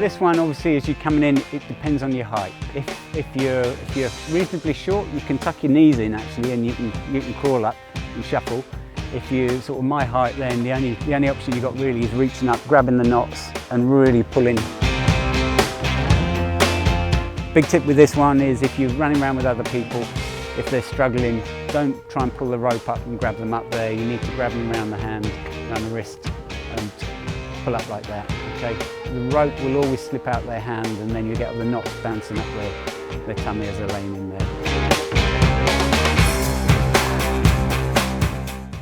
this one, obviously, as you're coming in, it depends on your height. If you're reasonably short, you can tuck your knees in actually, and you can crawl up and shuffle. If you're sort of my height, then the only option you've got really is reaching up, grabbing the knots, and really pulling. Big tip with this one is if you're running around with other people, if they're struggling, don't try and pull the rope up and grab them up there. You need to grab them around the hand, around the wrist, and pull up like that, okay? The rope will always slip out their hand, and then you get all the knots bouncing up their tummy as they're laying in there.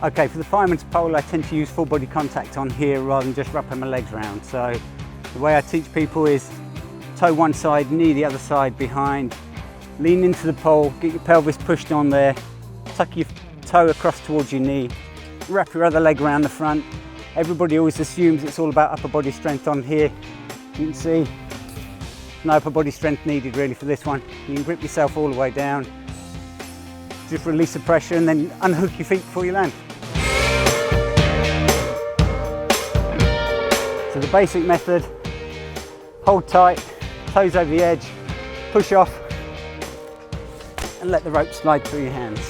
Okay, for the fireman's pole, I tend to use full body contact on here rather than just wrapping my legs around. So the way I teach people is toe one side, knee the other side behind, lean into the pole, get your pelvis pushed on there, tuck your toe across towards your knee, wrap your other leg around the front. Everybody always assumes it's all about upper body strength on here. You can see no upper body strength needed really for this one. You can grip yourself all the way down, just release the pressure and then unhook your feet before you land. So the basic method, hold tight, toes over the edge, push off and let the rope slide through your hands.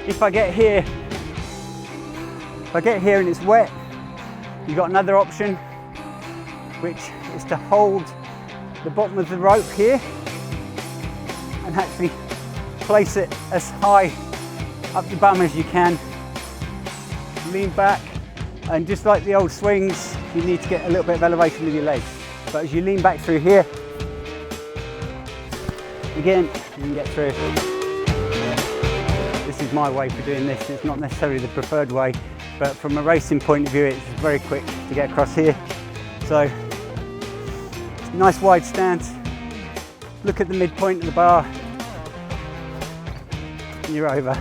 If I get here and it's wet, you've got another option, which is to hold the bottom of the rope here and actually place it as high up your bum as you can. Lean back, and just like the old swings, you need to get a little bit of elevation with your legs. But as you lean back through here, again, you can get through. This is my way for doing this. It's not necessarily the preferred way, but from a racing point of view, it's very quick to get across here. So, nice wide stance. Look at the midpoint of the bar, and you're over.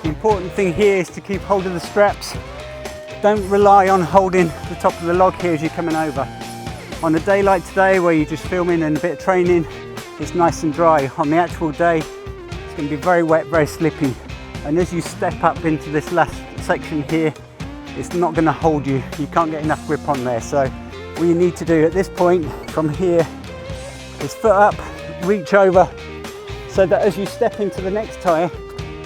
The important thing here is to keep hold of the straps. Don't rely on holding the top of the log here as you're coming over. On a day like today where you're just filming and a bit of training, it's nice and dry. On the actual day, it's going to be very wet, very slippy. And as you step up into this last section here, it's not going to hold you. You can't get enough grip on there. So what you need to do at this point from here is foot up, reach over, so that as you step into the next tyre,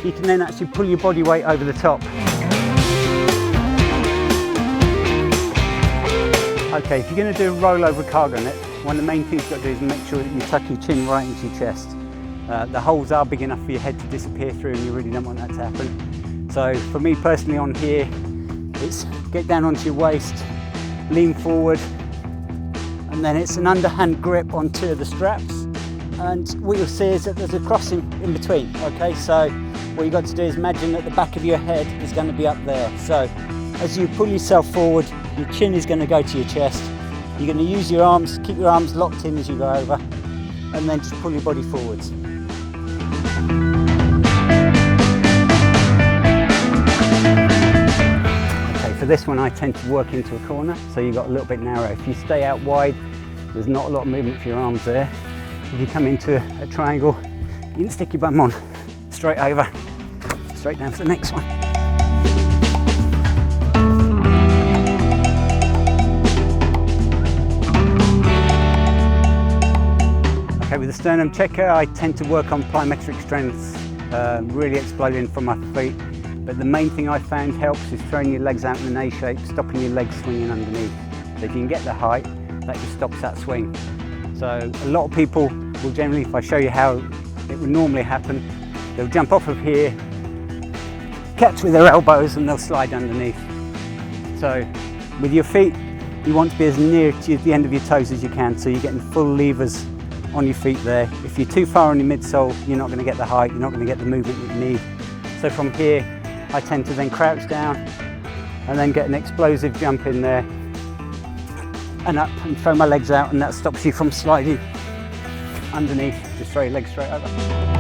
you can then actually pull your body weight over the top. Okay, if you're going to do a rollover cargo net, one of the main things you've got to do is make sure that you tuck your chin right into your chest. The holes are big enough for your head to disappear through, and you really don't want that to happen. So for me personally on here, it's get down onto your waist, lean forward, and then it's an underhand grip on two of the straps. And what you'll see is that there's a crossing in between, okay? So what you've got to do is imagine that the back of your head is going to be up there. So as you pull yourself forward, your chin is going to go to your chest. You're going to use your arms, keep your arms locked in as you go over, and then just pull your body forwards. Okay, for this one I tend to work into a corner, so you've got a little bit narrow. If you stay out wide, there's not a lot of movement for your arms there. If you come into a triangle, you can stick your bum on, straight over, straight down to the next one. Okay, with the sternum checker, I tend to work on plyometric strengths, really exploding from my feet. But the main thing I found helps is throwing your legs out in an A shape, stopping your legs swinging underneath. So if you can get the height, that just stops that swing. So a lot of people will generally, if I show you how it would normally happen, they'll jump off of here, catch with their elbows, and they'll slide underneath. So with your feet, you want to be as near to the end of your toes as you can, so you're getting full levers on your feet there. If you're too far on your midsole, you're not going to get the height, you're not going to get the movement that you need. So from here, I tend to then crouch down and then get an explosive jump in there and up and throw my legs out, and that stops you from sliding underneath. Just throw your legs straight over.